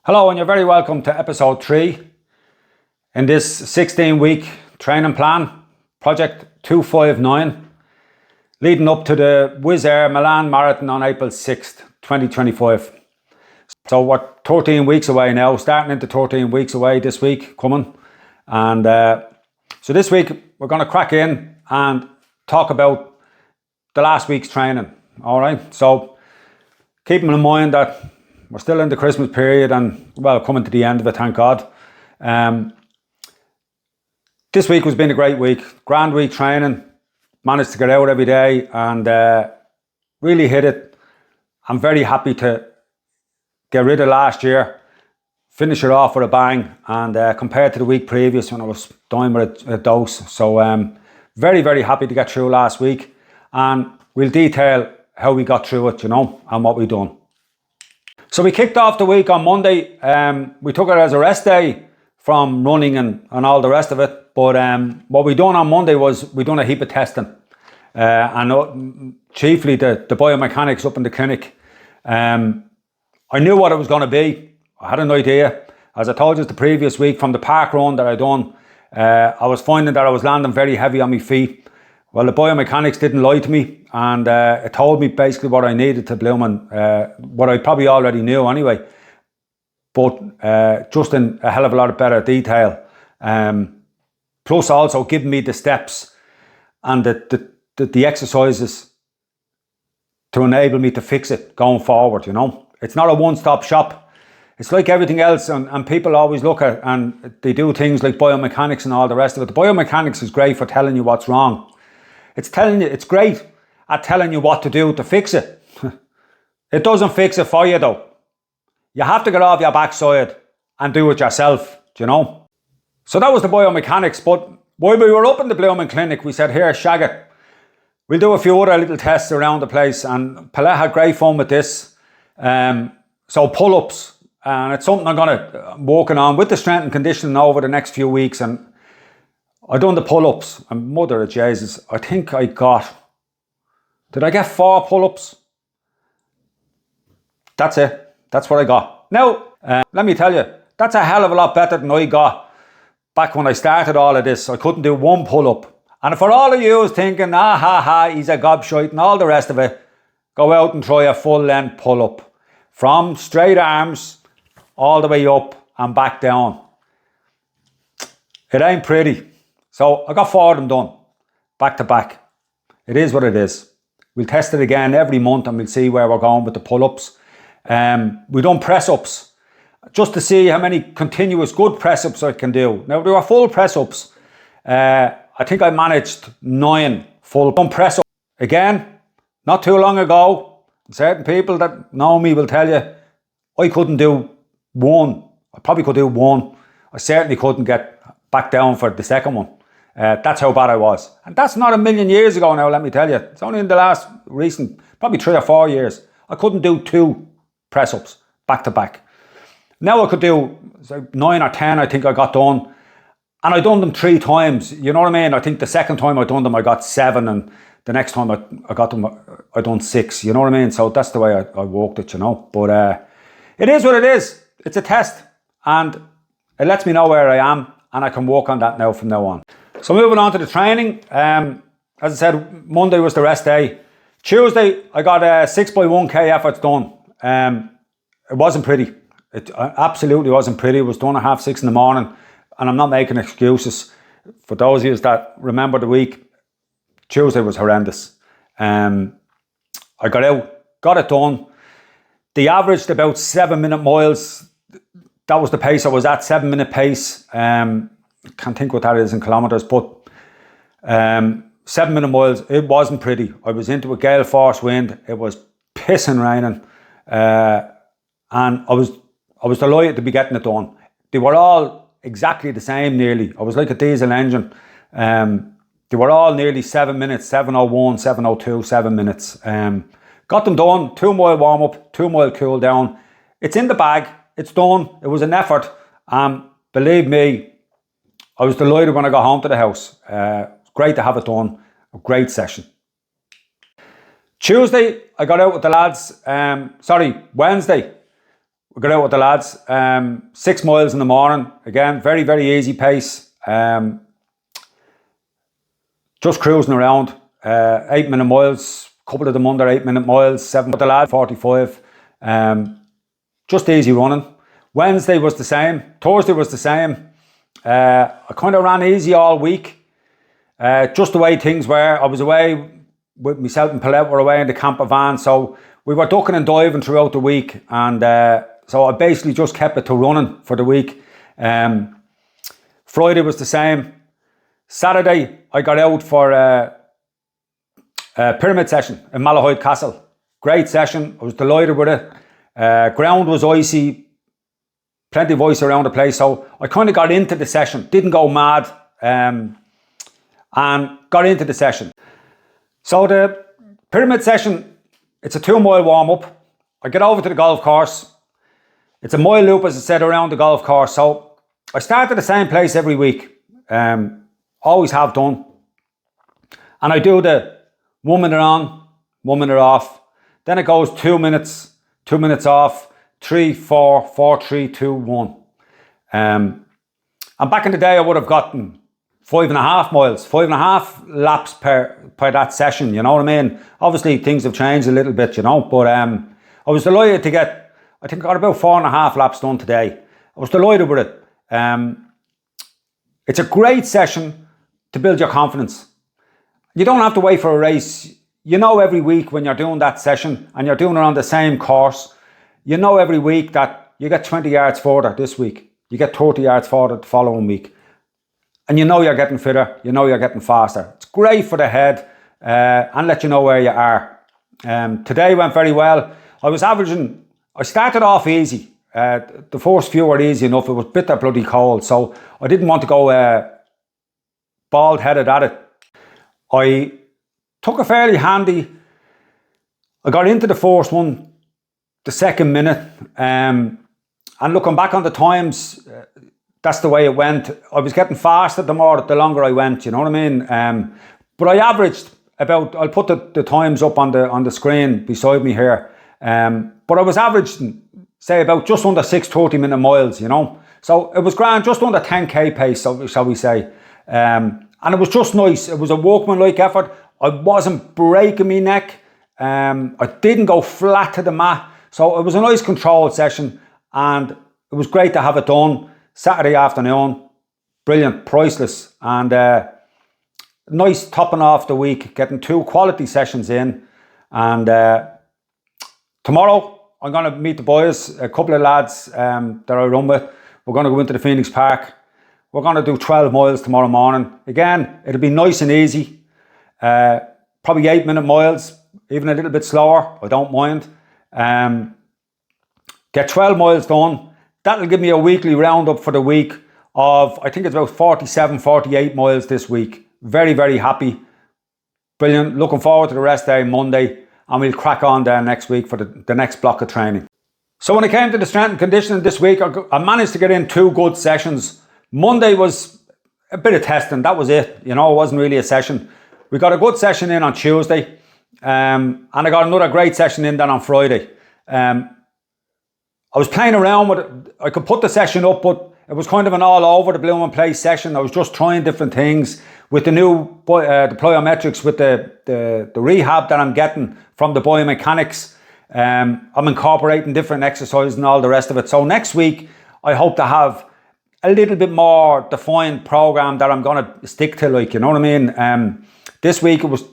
Hello, and you're very welcome to episode 3 in this 16-week training plan, project 259, leading up to the Wizz Air Milan Marathon on April 6th, 2025. So we're 13 weeks away now, starting into 13 weeks away this week coming. And so this week we're going to crack in and talk about the last week's training. All right, so keeping in mind that we're still in the Christmas period and, well, coming to the end of it, thank God. This week has been a great week. Grand week training. Managed to get out every day and really hit it. I'm very happy to get rid of last year, finish it off with a bang, and compared to the week previous when I was dying with a dose. So very, very happy to get through last week. And we'll detail how we got through it, and what we done. So we kicked off the week on Monday. We took it as a rest day from running and all the rest of it. But what we done on Monday was we done a heap of testing. And chiefly the biomechanics up in the clinic. I knew what it was going to be. I had an idea. As I told you the previous week from the park run that I done, I was finding that I was landing very heavy on my feet. Well, the biomechanics didn't lie to me, and it told me basically what I needed to bloom and what I probably already knew anyway, but just in a hell of a lot of better detail. Plus also giving me the steps and the exercises to enable me to fix it going forward, It's not a one-stop shop. It's like everything else, and people always look at and they do things like biomechanics and all the rest of it. The biomechanics is great for telling you what's wrong. It's great at telling you what to do to fix it. It doesn't fix it for you though. You have to get off your backside and do it yourself, So that was the biomechanics, but while we were up in the blooming clinic, we said, here, shag it. We'll do a few other little tests around the place, and Paulette had great fun with this. So pull-ups, and it's something I'm working on with the strength and conditioning over the next few weeks, and I done the pull-ups, and mother of Jesus, I think I got, did I get 4 pull-ups? That's it. That's what I got. Now, let me tell you, that's a hell of a lot better than I got back when I started all of this. I couldn't do 1 pull-up. And for all of you who's thinking, he's a gobshite and all the rest of it, go out and try a full-length pull-up. From straight arms, all the way up and back down. It ain't pretty. So I got 4 of them done, back to back. It is what it is. We'll test it again every month and we'll see where we're going with the pull-ups. We done press-ups, just to see how many continuous good press-ups I can do. Now, there were full press-ups. I think I managed 9 full press-ups. Again, not too long ago, certain people that know me will tell you, I couldn't do 1. I probably could do 1. I certainly couldn't get back down for the second one. That's how bad I was. And that's not a million years ago now, let me tell you. It's only in the last recent, probably 3 or 4 years. I couldn't do 2 press-ups back to back. Now I could do 9 or 10, I think I got done. And I done them 3 times, you know what I mean? I think the second time I done them, I got 7, and the next time I got them, I done 6, you know what I mean? So that's the way I worked it, But it is what it is. It's a test, and it lets me know where I am, and I can work on that now from now on. So moving on to the training, as I said, Monday was the rest day. Tuesday, I got 6x1k efforts done. It wasn't pretty. It absolutely wasn't pretty. It was done at 6:30 in the morning, and I'm not making excuses. For those of you that remember the week, Tuesday was horrendous. I got out, got it done. They averaged about 7-minute miles. That was the pace I was at, 7-minute pace. Can't think what that is in kilometres, but 7-minute miles, it wasn't pretty. I was into a gale force wind. It was pissing raining. And I was delighted to be getting it done. They were all exactly the same nearly. I was like a diesel engine. They were all nearly 7 minutes, 7:01, 7:02, 7 minutes. Got them done, 2-mile warm up, 2-mile cool down. It's in the bag, it's done. It was an effort. Believe me, I was delighted when I got home to the house. Great to have it done. A great session. Tuesday, I got out with the lads. Wednesday, we got out with the lads. 6 miles in the morning. Again, very, very easy pace. Just cruising around. 8-minute miles. A couple of them under 8-minute miles. 7 with the lad, 45. Just easy running. Wednesday was the same. Thursday was the same. I kind of ran easy all week. Just the way things were. I was away with myself and Paulette were away in the camper van, so we were ducking and diving throughout the week, and so I basically just kept it to running for the week. Friday was the same. Saturday I got out for a pyramid session in Malahide Castle. Great session. I was delighted with it. Ground was icy, plenty of ice around the place, so I kind of got into the session, didn't go mad, and got into the session. So the pyramid session, it's a 2-mile warm-up. I get over to the golf course. It's a mile loop, as I said, around the golf course. So I start at the same place every week. Always have done. And I do the 1 minute on, 1 minute off. Then it goes 2 minutes, 2 minutes off, 3, 4, 4, 3, 2, 1. And back in the day, I would have gotten 5.5 miles, 5.5 laps per that session, you know what I mean? Obviously, things have changed a little bit, you know, but I was delighted to get, I think I got about 4.5 laps done today. I was delighted with it. It's a great session to build your confidence. You don't have to wait for a race. You know every week when you're doing that session and you're doing it on the same course, you know every week that you get 20 yards further this week. You get 30 yards further the following week. And you know you're getting fitter, you know you're getting faster. It's great for the head and let you know where you are. Today went very well. I started off easy. The first few were easy enough. It was bitter bloody cold, so I didn't want to go bald-headed at it. I took a fairly handy, I got into the first one, the second minute, and looking back on the times, that's the way it went. I was getting faster the longer I went, you know what I mean? But I averaged about, I'll put the times up on the screen beside me here, but I was averaging, say, about just under 6 30-minute miles, you know? So it was grand, just under 10k pace, shall we say. And it was just nice. It was a workmanlike effort. I wasn't breaking my neck. I didn't go flat to the mat. So it was a nice controlled session, and it was great to have it done. Saturday afternoon, brilliant, priceless, and nice topping off the week, getting 2 quality sessions in. And tomorrow, I'm going to meet the boys, a couple of lads that I run with. We're going to go into the Phoenix Park. We're going to do 12 miles tomorrow morning. Again, it'll be nice and easy. Probably 8-minute miles, even a little bit slower. I don't mind. Get 12 miles done. That'll give me a weekly roundup for the week of, I think it's about 47, 48 miles this week. Very, very happy. Brilliant. Looking forward to the rest day Monday, and we'll crack on there next week for the next block of training. So when it came to the strength and conditioning this week, I managed to get in 2 good sessions. Monday was a bit of testing. That was it. You know, it wasn't really a session. We got a good session in on Tuesday, and I got another great session in then on Friday. I was playing around with it. I could put the session up, but it was kind of an all over the blooming place session. I was just trying different things with the new the plyometrics, with the rehab that I'm getting from the biomechanics. I'm incorporating different exercises and all the rest of it. So next week, I hope to have a little bit more defined program that I'm going to stick to, like, you know what I mean? This week it was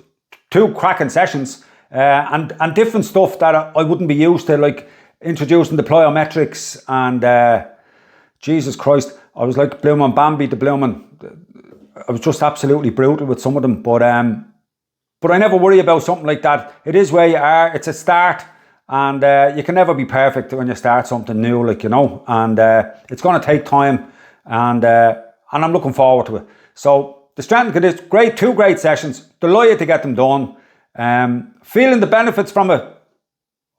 2 cracking sessions and different stuff that I wouldn't be used to, like introducing the plyometrics, and Jesus Christ, I was like blooming Bambi, I was just absolutely brutal with some of them, but I never worry about something like that. It is where you are, it's a start, and you can never be perfect when you start something new, like, you know, and it's going to take time, and I'm looking forward to it. So the strength and conditioning, great, 2 great sessions, delighted to get them done, feeling the benefits from it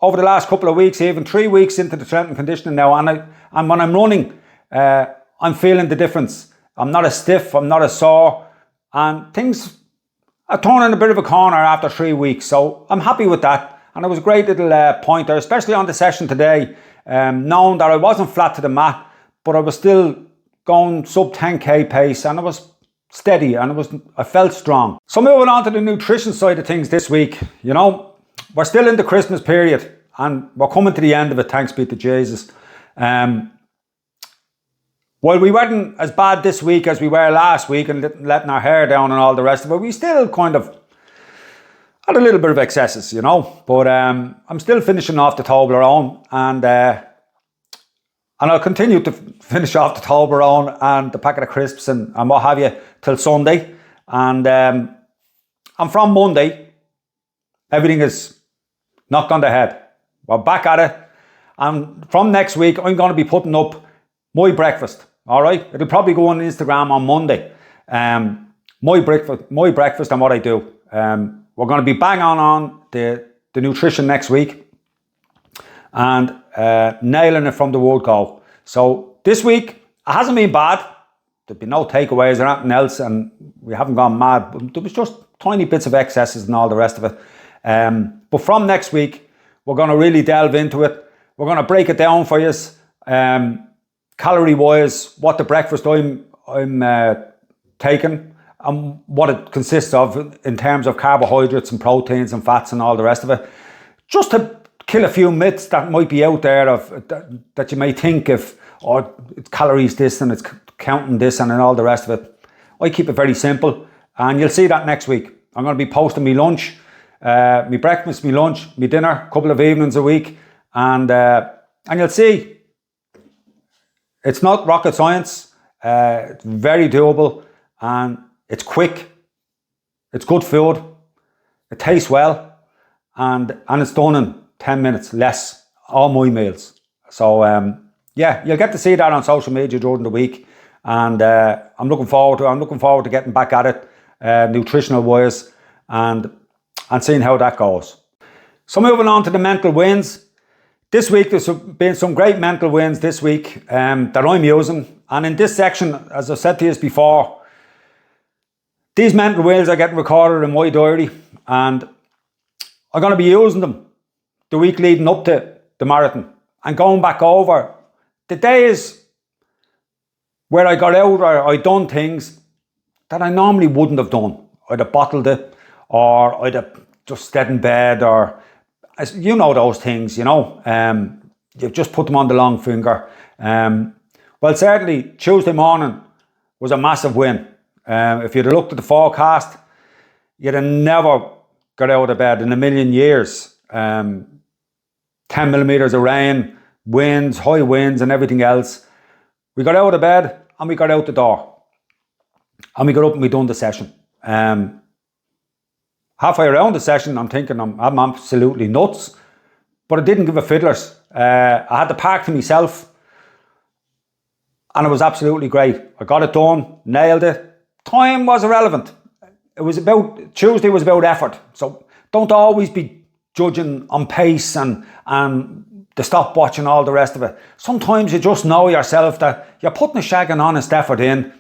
over the last couple of weeks, even 3 weeks into the strength and conditioning now, and when I'm running, I'm feeling the difference. I'm not as stiff, I'm not as sore, and things are turning a bit of a corner after 3 weeks, so I'm happy with that. And it was a great little pointer, especially on the session today, knowing that I wasn't flat to the mat, but I was still going sub 10k pace, and I was steady, and I felt strong. So moving on to the nutrition side of things this week, you know, we're still in the Christmas period, and we're coming to the end of it, thanks be to Jesus. While we weren't as bad this week as we were last week and letting our hair down and all the rest of it, we still kind of had a little bit of excesses, you know. But I'm still finishing off the Toblerone, and I'll continue to finish off the Toblerone and the packet of crisps and what have you till Sunday. And from Monday, everything is knocked on the head. We're back at it. And from next week, I'm going to be putting up my breakfast. All right? It'll probably go on Instagram on Monday. My breakfast and what I do. We're going to be bang on the nutrition next week. And nailing it from the word go. So this week, it hasn't been bad. There've been no takeaways or anything else, and we haven't gone mad. But there was just tiny bits of excesses and all the rest of it. But from next week, we're going to really delve into it. We're going to break it down for you, calorie-wise, what the breakfast I'm taking, and what it consists of in terms of carbohydrates and proteins and fats and all the rest of it. Just to kill a few myths that might be out there that you may think of, it's calories this and it's counting this and all the rest of it. I keep it very simple, and you'll see that next week. I'm going to be posting my lunch, my breakfast, my lunch, my dinner, a couple of evenings a week, and you'll see it's not rocket science. It's very doable, and it's quick. It's good food. It tastes well, and it's done in 10 minutes less, all my meals. So yeah, you'll get to see that on social media during the week, and I'm looking forward to getting back at it, nutritional wise, and seeing how that goes. So moving on to the mental wins. This week there's been some great mental wins this week that I'm using, and in this section, as I said to you before, these mental wins are getting recorded in my diary, and I'm going to be using them the week leading up to the marathon and going back over the days where I got out or I done things that I normally wouldn't have done. I'd have bottled it, or I'd have just stayed in bed, or you know those things, you know. You've just put them on the long finger. Well, certainly Tuesday morning was a massive win. If you'd have looked at the forecast, you'd have never got out of bed in a million years. 10 millimeters of rain, winds, high winds and everything else. We got out of bed and we got out the door. And we got up and we done the session. Halfway around the session, I'm thinking I'm absolutely nuts. But I didn't give a fiddler's. I had the park to myself. And it was absolutely great. I got it done, nailed it. Time was irrelevant. Tuesday was about effort. So don't always be judging on pace and the stopwatch and all the rest of it. Sometimes you just know yourself that you're putting a shagging honest effort in.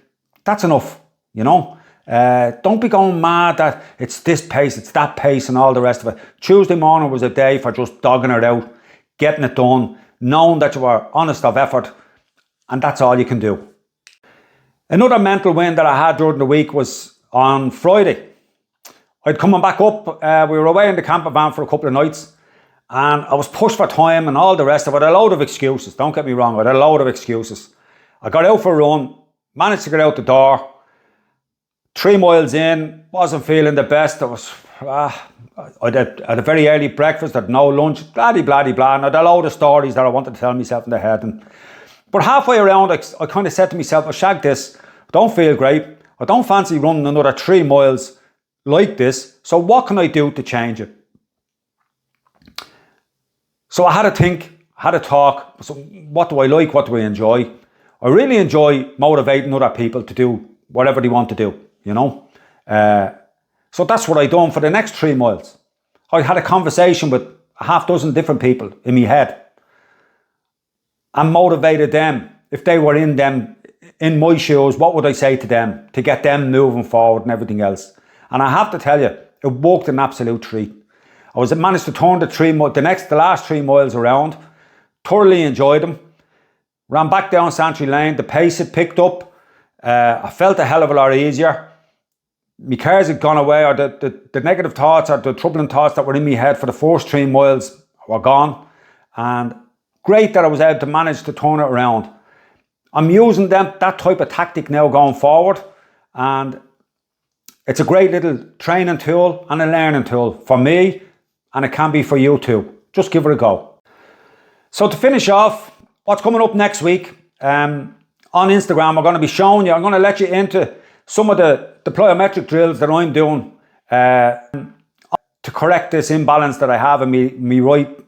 That's enough, you know. Don't be going mad that it's this pace, it's that pace and all the rest of it. Tuesday morning was a day for just dogging it out, getting it done, knowing that you were honest of effort, and that's all you can do. Another mental win that I had during the week was on Friday. I'd come back up, we were away in the camper van for a couple of nights, and I was pushed for time and all the rest of it. A load of excuses, don't get me wrong, I had a load of excuses. I got out for a run, managed to get out the door. 3 miles in, wasn't feeling the best. I had a very early breakfast, had no lunch, blah, and I had a load of stories that I wanted to tell myself in the head. But halfway around, I kind of said to myself, I shagged this, I don't feel great, I don't fancy running another 3 miles like this, so what can I do to change it? So I had to think, had to talk, so what do I like, what do I enjoy? I really enjoy motivating other people to do whatever they want to do, you know. So that's what I done for the next 3 miles. I had a conversation with a half dozen different people in my head and motivated them. If they were in my shoes, what would I say to them to get them moving forward and everything else? And I have to tell you, it worked an absolute treat. I managed to turn the last 3 miles around. Thoroughly enjoyed them. Ran back down Santry Lane. The pace had picked up. I felt a hell of a lot easier. My cares had gone away, or the negative thoughts or the troubling thoughts that were in my head for the first 3 miles were gone. And great that I was able to manage to turn it around. I'm using that type of tactic now going forward, and it's a great little training tool and a learning tool for me, and it can be for you too. Just give it a go. So to finish off, what's coming up next week, on Instagram, we're going to be showing you, I'm going to let you into some of the plyometric drills that I'm doing to correct this imbalance that I have in my right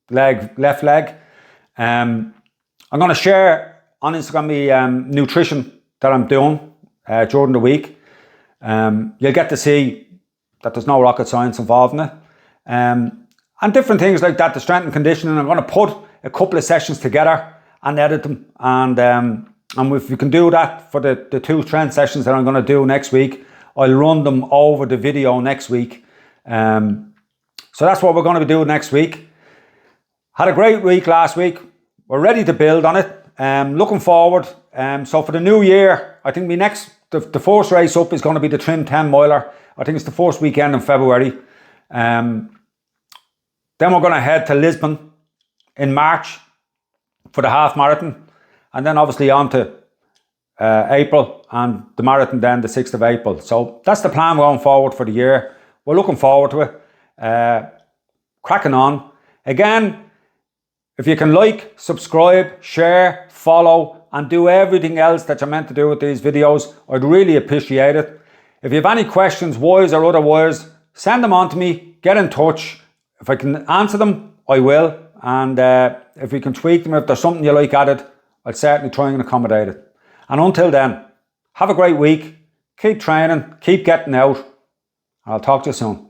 leg, left leg. I'm going to share on Instagram my nutrition that I'm doing during the week. You'll get to see that there's no rocket science involved in it. And different things like that, the strength and conditioning. I'm going to put a couple of sessions together and edit them. And if we can do that for the 2 strength sessions that I'm going to do next week, I'll run them over the video next week. So that's what we're going to be doing next week. Had a great week last week. We're ready to build on it. Looking forward. So for the new year, I think the first race up is going to be the Trim 10 miler. I think it's the first weekend in February. Then we're going to head to Lisbon in March for the half marathon. And then obviously on to April, and the marathon then the 6th of April. So that's the plan going forward for the year. We're looking forward to it. Cracking on. Again, if you can like, subscribe, share, follow, and do everything else that you're meant to do with these videos, I'd really appreciate it. If you have any questions, wise or otherwise, send them on to me, get in touch. If I can answer them, I will. And if we can tweak them, if there's something you like added, I'll certainly try and accommodate it. And until then, have a great week, keep training, keep getting out, and I'll talk to you soon.